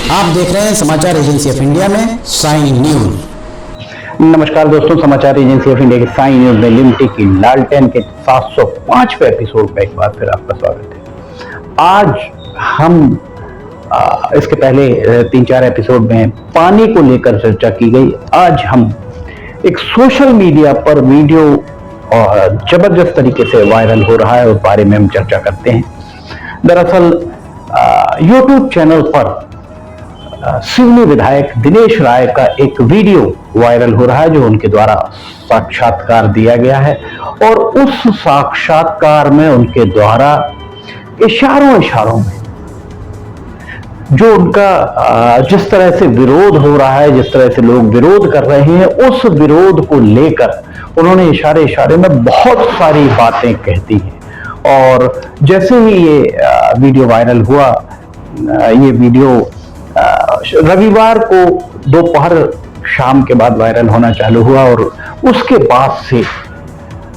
आप देख रहे हैं समाचार एजेंसी ऑफ इंडिया में साई न्यूज। नमस्कार दोस्तों, समाचार एजेंसी ऑफ इंडिया के साई न्यूज में लिमटिक की लालटेन के 705वें एपिसोड में एक बार फिर आपका स्वागत है। आज हम इसके पहले 3-4 एपिसोड में पानी को लेकर चर्चा की गई। आज हम एक सोशल मीडिया पर वीडियो जबरदस्त तरीके से वायरल हो रहा है, उस बारे में हम चर्चा करते हैं। दरअसल यूट्यूब चैनल पर सिवनी विधायक दिनेश राय का एक वीडियो वायरल हो रहा है, जो उनके द्वारा साक्षात्कार दिया गया है। और उस साक्षात्कार में उनके द्वारा इशारों में जो उनका जिस तरह से विरोध हो रहा है, जिस तरह से लोग विरोध कर रहे हैं, उस विरोध को लेकर उन्होंने इशारे में बहुत सारी बातें कहती हैं। और जैसे ही ये वीडियो वायरल हुआ, ये वीडियो रविवार को दोपहर शाम के बाद वायरल होना चालू हुआ और उसके बाद से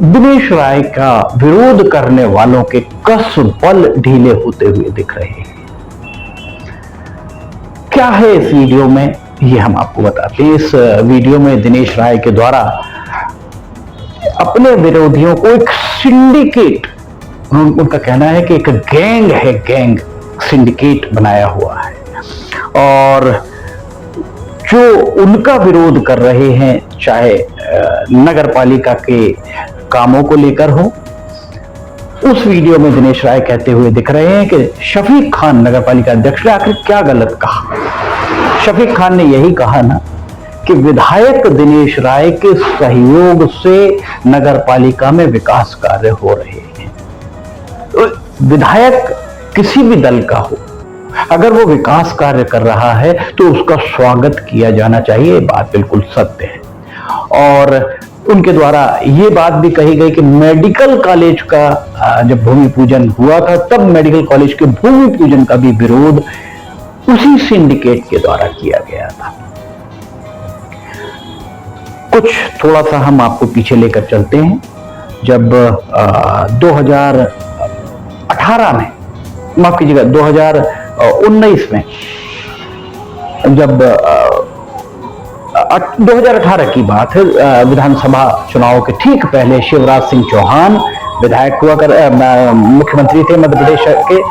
दिनेश राय का विरोध करने वालों के कस बल ढीले होते हुए दिख रहे हैं। क्या है इस वीडियो में, ये हम आपको बताते हैं। इस वीडियो में दिनेश राय के द्वारा अपने विरोधियों को एक सिंडिकेट, उनका कहना है कि एक गैंग है, गैंग सिंडिकेट बनाया हुआ है। और जो उनका विरोध कर रहे हैं, चाहे नगर पालिका के कामों को लेकर हो, उस वीडियो में दिनेश राय कहते हुए दिख रहे हैं कि शफीक खान नगर पालिका अध्यक्ष ने आखिर क्या गलत कहा। शफीक खान ने यही कहा ना कि विधायक दिनेश राय के सहयोग से नगर पालिका में विकास कार्य हो रहे हैं। तो विधायक किसी भी दल का हो, अगर वो विकास कार्य कर रहा है तो उसका स्वागत किया जाना चाहिए। बात बिल्कुल सत्य है। और उनके द्वारा ये बात भी कही गई कि मेडिकल कॉलेज का जब भूमि पूजन हुआ था, तब मेडिकल कॉलेज के भूमि पूजन का भी विरोध उसी सिंडिकेट के द्वारा किया गया था। कुछ थोड़ा सा हम आपको पीछे लेकर चलते हैं। जब 2018 में, माफ कीजिएगा, 2019 में, जब 2018 की बात है, विधानसभा चुनाव के ठीक पहले शिवराज सिंह चौहान विधायक हुआ मुख्यमंत्री थे मध्य प्रदेश के।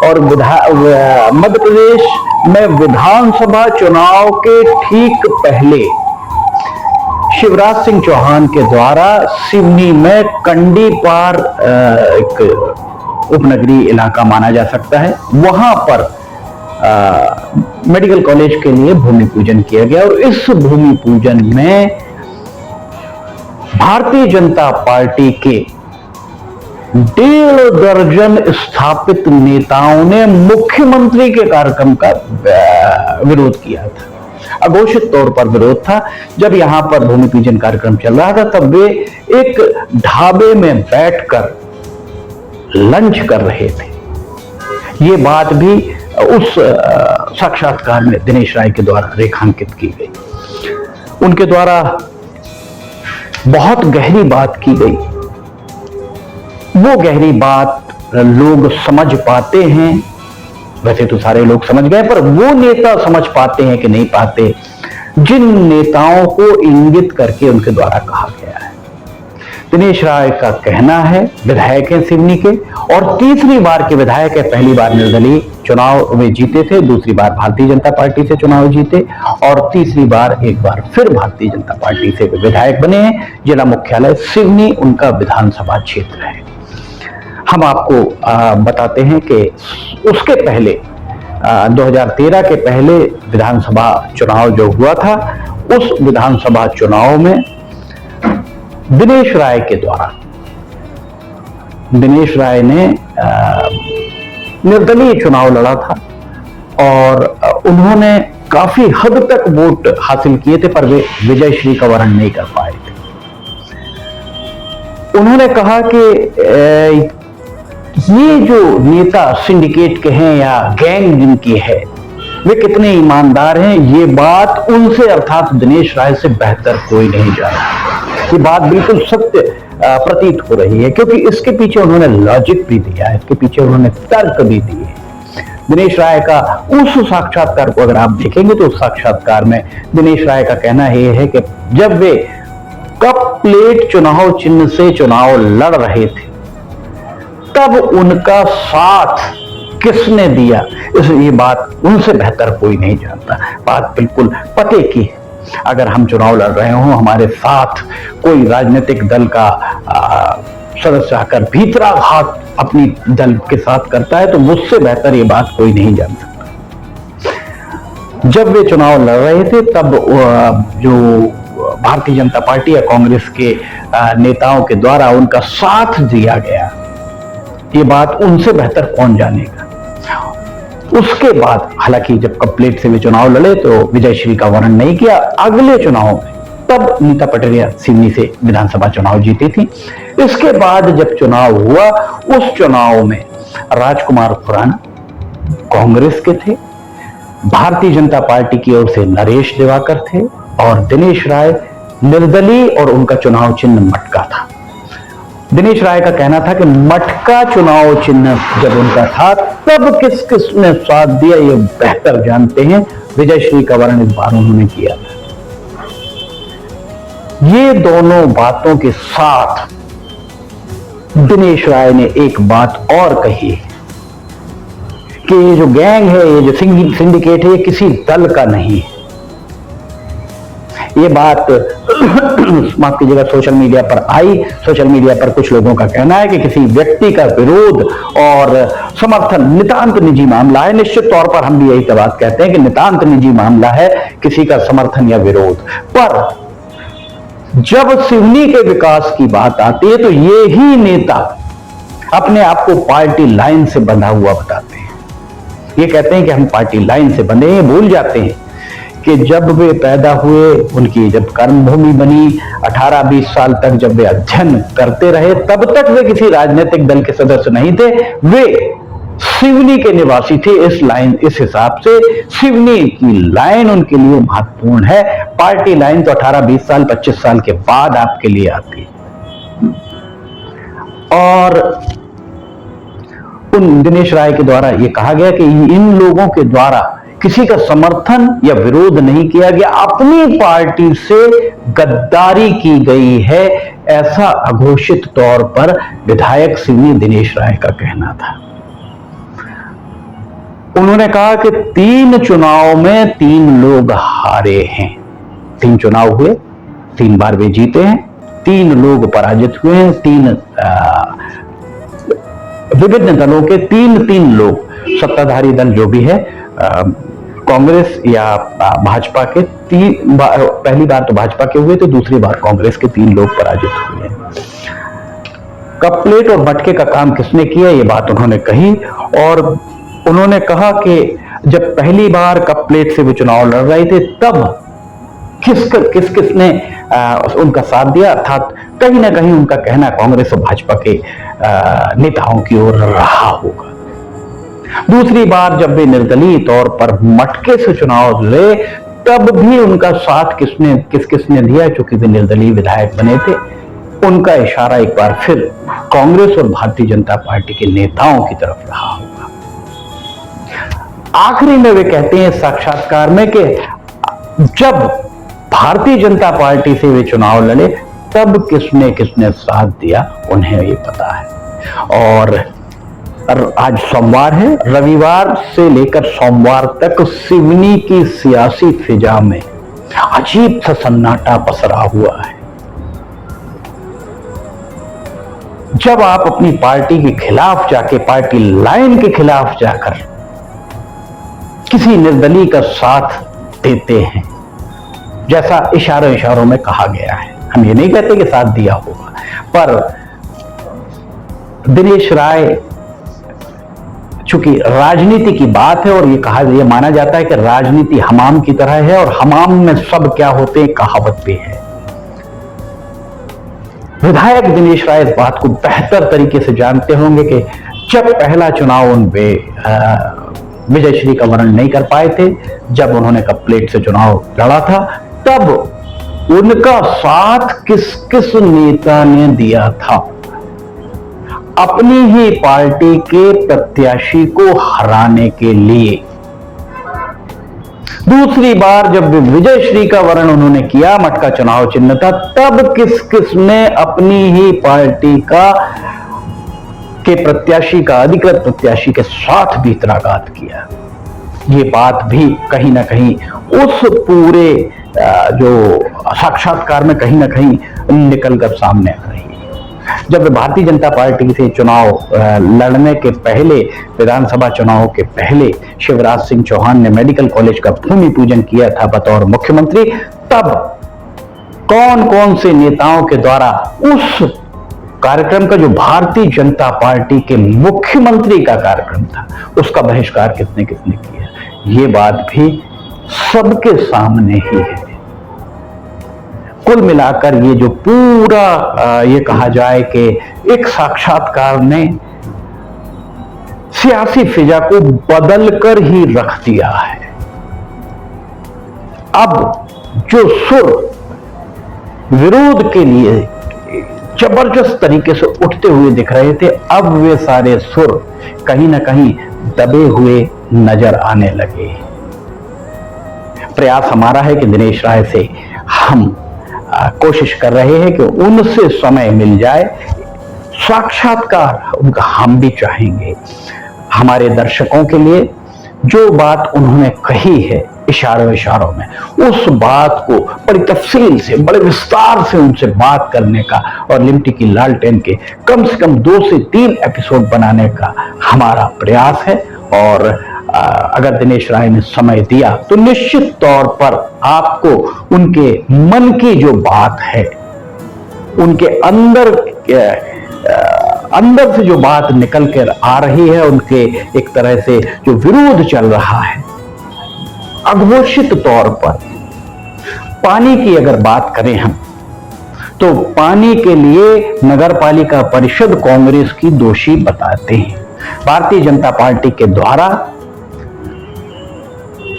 और मध्य प्रदेश में विधानसभा चुनाव के ठीक पहले शिवराज सिंह चौहान के द्वारा सिवनी में कंडी पार, एक उपनगरीय इलाका माना जा सकता है, वहां पर मेडिकल कॉलेज के लिए भूमि पूजन किया गया। और इस भूमि पूजन में भारतीय जनता पार्टी के 1.5 दर्जन स्थापित नेताओं ने मुख्यमंत्री के कार्यक्रम का विरोध किया था। अघोषित तौर पर विरोध था। जब यहां पर भूमि पूजन कार्यक्रम चल रहा था, तब वे एक ढाबे में बैठकर लंच कर रहे थे। ये बात भी उस साक्षात्कार में दिनेश राय के द्वारा रेखांकित की गई। उनके द्वारा बहुत गहरी बात की गई। वो गहरी बात लोग समझ पाते हैं, वैसे तो सारे लोग समझ गए, पर वो नेता समझ पाते हैं कि नहीं पाते, जिन नेताओं को इंगित करके उनके द्वारा कहा गया है। दिनेश राय का कहना है, विधायक हैं सिवनी के और तीसरी बार के विधायक है। पहली बार निर्दलीय चुनाव में जीते थे, दूसरी बार भारतीय जनता पार्टी से चुनाव जीते और तीसरी बार एक बार फिर भारतीय जनता पार्टी से विधायक बने हैं। जिला मुख्यालय सिवनी उनका विधानसभा क्षेत्र है। हम आपको बताते हैं कि उसके पहले 2013 के पहले विधानसभा चुनाव जो हुआ था, उस विधानसभा चुनाव में दिनेश राय के द्वारा, दिनेश राय ने निर्दलीय चुनाव लड़ा था और उन्होंने काफी हद तक वोट हासिल किए थे, पर वे विजय श्री का वर्ण नहीं कर पाए थे। उन्होंने कहा कि ये जो नेता सिंडिकेट के हैं या गैंग जिनकी है, वे कितने ईमानदार हैं, ये बात उनसे अर्थात दिनेश राय से बेहतर कोई नहीं जानता। ये बात बिल्कुल सत्य प्रतीत हो रही है, क्योंकि इसके पीछे उन्होंने लॉजिक भी दिया है, इसके पीछे उन्होंने तर्क भी दिए। दिनेश राय का उस साक्षात्कार को अगर आप देखेंगे तो उस साक्षात्कार में दिनेश राय का कहना यह है कि जब वे कप प्लेट चुनाव चिन्ह से चुनाव लड़ रहे थे तब उनका साथ किसने दिया, ये बात उनसे बेहतर कोई नहीं जानता। बात बिल्कुल पते की है। अगर हम चुनाव लड़ रहे हों, हमारे साथ कोई राजनीतिक दल का सदस्य आकर भीतराघात अपनी दल के साथ करता है तो मुझसे बेहतर ये बात कोई नहीं जान सकता। जब वे चुनाव लड़ रहे थे तब जो भारतीय जनता पार्टी या कांग्रेस के नेताओं के द्वारा उनका साथ दिया गया, ये बात उनसे बेहतर कौन जानेगा। उसके बाद हालांकि जब कप प्लेट से वे चुनाव लड़े तो विजयश्री का वर्णन नहीं किया। अगले चुनाव में तब नीता पटरिया सिवनी से विधानसभा चुनाव जीती थी। इसके बाद जब चुनाव हुआ, उस चुनाव में राजकुमार खुराना कांग्रेस के थे, भारतीय जनता पार्टी की ओर से नरेश दिवाकर थे और दिनेश राय निर्दलीय और उनका चुनाव चिन्ह मटका था। दिनेश राय का कहना था कि मटका चुनाव चिन्ह जब उनका था तब किस किस ने साथ दिया ये बेहतर जानते हैं। विजयश्री का वर्णन इस बार उन्होंने किया था। ये दोनों बातों के साथ दिनेश राय ने एक बात और कही कि ये जो गैंग है, ये जो सिंडिकेट है, ये किसी दल का नहीं है। ये बात माफ कीजिएगा सोशल मीडिया पर आई। सोशल मीडिया पर कुछ लोगों का कहना है कि किसी व्यक्ति का विरोध और समर्थन नितांत निजी मामला है। निश्चित तौर पर हम भी यही बात कहते हैं कि नितांत निजी मामला है किसी का समर्थन या विरोध। पर जब सिवनी के विकास की बात आती है तो ये ही नेता अपने आप को पार्टी लाइन से बंधा हुआ बताते हैं। ये कहते हैं कि हम पार्टी लाइन से बंधे हैं। भूल जाते हैं कि जब वे पैदा हुए, उनकी जब कर्मभूमि बनी, 18-20 साल तक जब वे अध्ययन करते रहे, तब तक वे किसी राजनीतिक दल के सदस्य नहीं थे। वे सिवनी के निवासी थे। इस हिसाब से सिवनी की लाइन उनके लिए महत्वपूर्ण है। पार्टी लाइन तो 18-20 साल 25 साल के बाद आपके लिए आती है। और उन दिनेश राय के द्वारा यह कहा गया कि इन लोगों के द्वारा किसी का समर्थन या विरोध नहीं किया गया, अपनी पार्टी से गद्दारी की गई है, ऐसा अघोषित तौर पर विधायक सिवनी दिनेश राय का कहना था। उन्होंने कहा कि 3 चुनाव में 3 लोग हारे हैं। 3 चुनाव हुए, 3 बार वे जीते हैं, 3 लोग पराजित हुए हैं। 3 विभिन्न दलों के 3 लोग, सत्ताधारी दल जो भी है, कांग्रेस या भाजपा के पहली बार तो भाजपा के हुए, तो दूसरी बार कांग्रेस के 3 लोग पराजित हुए हैं। कप प्लेट और मटके का काम किसने किया, ये बात उन्होंने कही। और उन्होंने कहा कि जब पहली बार कप प्लेट से वो चुनाव लड़ रहे थे तब किस ने उनका साथ दिया, अर्थात कहीं ना कहीं उनका कहना कांग्रेस और भाजपा के नेताओं की ओर रहा होगा। दूसरी बार जब वे निर्दलीय तौर पर मटके से चुनाव लड़े तब भी उनका साथ किसने दिया, क्योंकि वे निर्दलीय विधायक बने थे। उनका इशारा एक बार फिर कांग्रेस और भारतीय जनता पार्टी के नेताओं की तरफ रहा होगा। आखिरी में वे कहते हैं साक्षात्कार में कि जब भारतीय जनता पार्टी से वे चुनाव लड़े तब किसने साथ दिया उन्हें ये पता है। और आज सोमवार है, रविवार से लेकर सोमवार तक सिवनी की सियासी फिजा में अजीब सा सन्नाटा पसरा हुआ है। जब आप अपनी पार्टी के खिलाफ जाके, पार्टी लाइन के खिलाफ जाकर किसी निर्दलीय का साथ देते हैं, जैसा इशारों में कहा गया है, हम ये नहीं कहते कि साथ दिया होगा, पर दिनेश राय, चूंकि राजनीति की बात है और ये माना जाता है कि राजनीति हमाम की तरह है और हमाम में सब क्या होते हैं, कहावत भी है। विधायक दिनेश राय इस बात को बेहतर तरीके से जानते होंगे कि जब पहला चुनाव उनपे विजयश्री का वर्णन नहीं कर पाए थे, जब उन्होंने कप प्लेट से चुनाव लड़ा था, तब उनका साथ किस नेता ने दिया था। अपनी ही पार्टी के प्रत्याशी को हराने के लिए। दूसरी बार जब विजय श्री का वर्ण उन्होंने किया, मटका चुनाव चिन्ह था, तब किस किस ने अपनी ही पार्टी के प्रत्याशी का, अधिकृत प्रत्याशी के साथ भी त्राघात किया। ये बात भी कहीं ना कहीं उस पूरे जो साक्षात्कार में कहीं ना कहीं निकलकर सामने आ रही है। जब भारतीय जनता पार्टी से चुनाव लड़ने के पहले, विधानसभा चुनाव के पहले शिवराज सिंह चौहान ने मेडिकल कॉलेज का भूमि पूजन किया था बतौर मुख्यमंत्री, तब कौन कौन से नेताओं के द्वारा उस कार्यक्रम का, जो भारतीय जनता पार्टी के मुख्यमंत्री का कार्यक्रम था, उसका बहिष्कार किसने किसने किया, ये बात भी सबके सामने ही है। कुल मिलाकर ये जो पूरा ये कहा जाए कि एक साक्षात्कार ने सियासी फिजा को बदलकर ही रख दिया है। अब जो सुर विरोध के लिए जबरदस्त तरीके से उठते हुए दिख रहे थे, अब वे सारे सुर कहीं ना कहीं दबे हुए नजर आने लगे। प्रयास हमारा है कि दिनेश राय से हम कोशिश कर रहे हैं कि उनसे समय मिल जाए, साक्षात्कार उनका हम भी चाहेंगे। हमारे दर्शकों के लिए जो बात उन्होंने कही है इशारों इशारों में, उस बात को बड़ी तफसील से, बड़े विस्तार से उनसे बात करने का और लिमटी की लालटेन के कम से कम 2 से 3 एपिसोड बनाने का हमारा प्रयास है। और अगर दिनेश राय ने समय दिया तो निश्चित तौर पर आपको उनके मन की जो बात है, उनके अंदर से जो बात निकल कर आ रही है, उनके एक तरह से जो विरोध चल रहा है, अघोषित तौर पर पानी की अगर बात करें हम, तो पानी के लिए नगरपालिका परिषद कांग्रेस की दोषी बताते हैं। भारतीय जनता पार्टी के द्वारा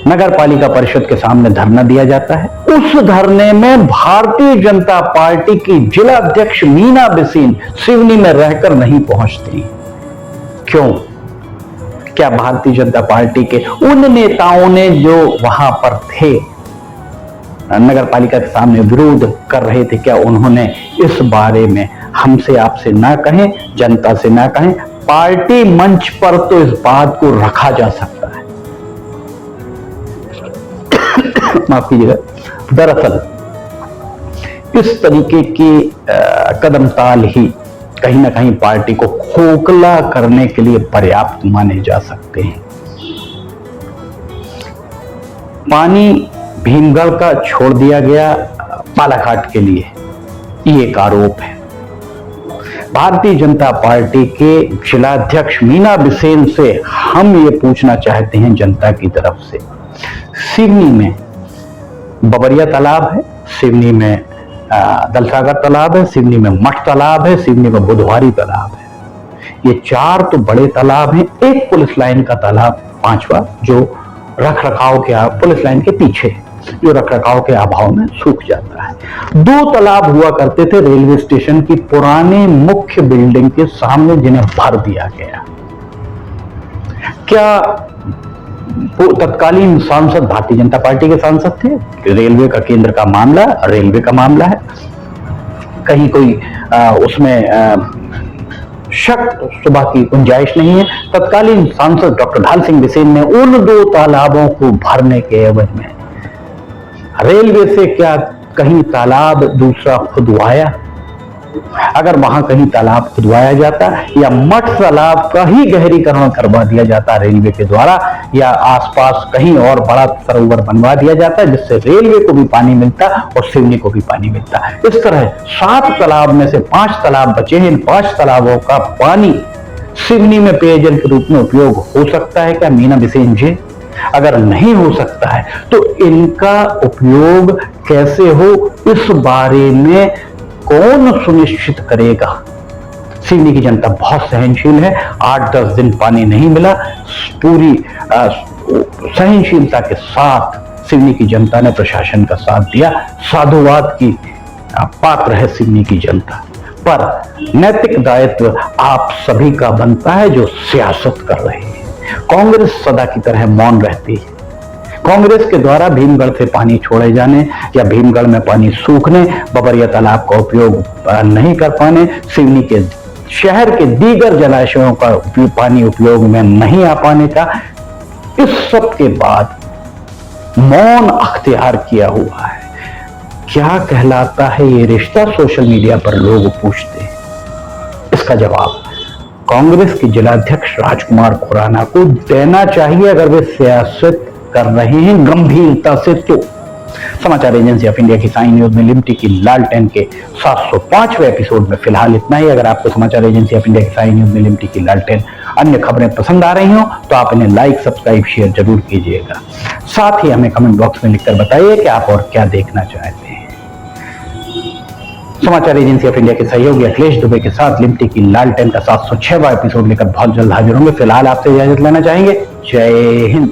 नगर पालिका परिषद के सामने धरना दिया जाता है। उस धरने में भारतीय जनता पार्टी की जिला अध्यक्ष मीना बिसेन सिवनी में रहकर नहीं पहुंचती। क्यों? क्या भारतीय जनता पार्टी के उन नेताओं ने जो वहां पर थे, नगर पालिका के सामने विरोध कर रहे थे, क्या उन्होंने इस बारे में हमसे आपसे ना कहें, जनता से ना कहें? पार्टी मंच पर तो इस बात को रखा जा सकता है। माफ कीजिएगा। दरअसल इस तरीके की कदम ताल ही कहीं ना कहीं पार्टी को खोखला करने के लिए पर्याप्त माने जा सकते हैं। पानी भीमगढ़ का छोड़ दिया गया बालाघाट के लिए, ये एक आरोप है। भारतीय जनता पार्टी के जिलाध्यक्ष मीना बिसेन से हम ये पूछना चाहते हैं जनता की तरफ से, सिवनी में बबरिया तालाब है, सिवनी में दलसागर तालाब है, सिवनी में मठ तालाब है, सिवनी में बुधवारी तालाब है। ये 4 तो बड़े तालाब हैं। एक पुलिस लाइन का तालाब 5वां, जो रख रखाव के पुलिस लाइन के पीछे, जो रखरखाव के अभाव में सूख जाता है। 2 तालाब हुआ करते थे रेलवे स्टेशन की पुराने मुख्य बिल्डिंग के सामने, जिन्हें भर दिया गया। क्या तत्कालीन सांसद भारतीय जनता पार्टी के सांसद थे? रेलवे का केंद्र का मामला, रेलवे का मामला है, कहीं कोई उसमें शक सुबह की गुंजाइश नहीं है। तत्कालीन सांसद डॉक्टर ढाल सिंह बिसेन ने उन 2 तालाबों को भरने के एवज में रेलवे से क्या कहीं तालाब दूसरा खुदवाया? अगर वहां कहीं तालाब खुदवाया जाता या मठ तालाब का ही गहरीकरण करवा दिया जाता रेलवे के द्वारा, या आसपास कहीं और बड़ा सरोवर बनवा दिया जाता जिससे रेलवे को भी पानी मिलता और सिवनी को भी पानी मिलता। इस तरह 7 तालाब में से 5 तालाब बचे हैं। इन 5 तालाबों का पानी सिवनी में पेयजल के रूप में उपयोग हो सकता है क्या मीना बिसेन जी? अगर नहीं हो सकता है तो इनका उपयोग कैसे हो, इस बारे में कौन सुनिश्चित करेगा? सिवनी की जनता बहुत सहनशील है। 8-10 दिन पानी नहीं मिला, पूरी सहनशीलता के साथ सिवनी की जनता ने प्रशासन का साथ दिया। साधुवाद की पात्र है सिवनी की जनता। पर नैतिक दायित्व आप सभी का बनता है जो सियासत कर रहे हैं। कांग्रेस सदा की तरह मौन रहती है। कांग्रेस के द्वारा भीमगढ़ से पानी छोड़े जाने या भीमगढ़ में पानी सूखने, बबरिया तालाब का उपयोग नहीं कर पाने, सिवनी के शहर के दीगर जलाशयों का पानी उपयोग में नहीं आ पाने का, इस सब के बाद मौन अख्तियार किया हुआ है। क्या कहलाता है ये रिश्ता, सोशल मीडिया पर लोग पूछते हैं। इसका जवाब कांग्रेस के जिलाध्यक्ष राजकुमार खुराना को देना चाहिए अगर वे सियासत कर रहे हैं गंभीरता से तो। समाचार एजेंसी ऑफ इंडिया की साइन न्यूज में लिमटी की लालटेन के 705वें एपिसोड में फिलहाल इतना ही। अगर आपको समाचार एजेंसी ऑफ इंडिया की साइन न्यूज में लिमटी की लालटेन अन्य खबरें पसंद आ रही हो तो आप इन्हें लाइक, सब्सक्राइब, शेयर जरूर कीजिएगा। साथ ही हमें कमेंट बॉक्स में लिखकर बताइए कि आप और क्या देखना चाहते हैं। समाचार एजेंसी ऑफ इंडिया के सहयोगी अखिलेश दुबे के साथ लिमटी की लालटेन का 706वां एपिसोड लेकर बहुत जल्द हाजिर होंगे। फिलहाल आपसे इजाजत लेना चाहेंगे। जय हिंद।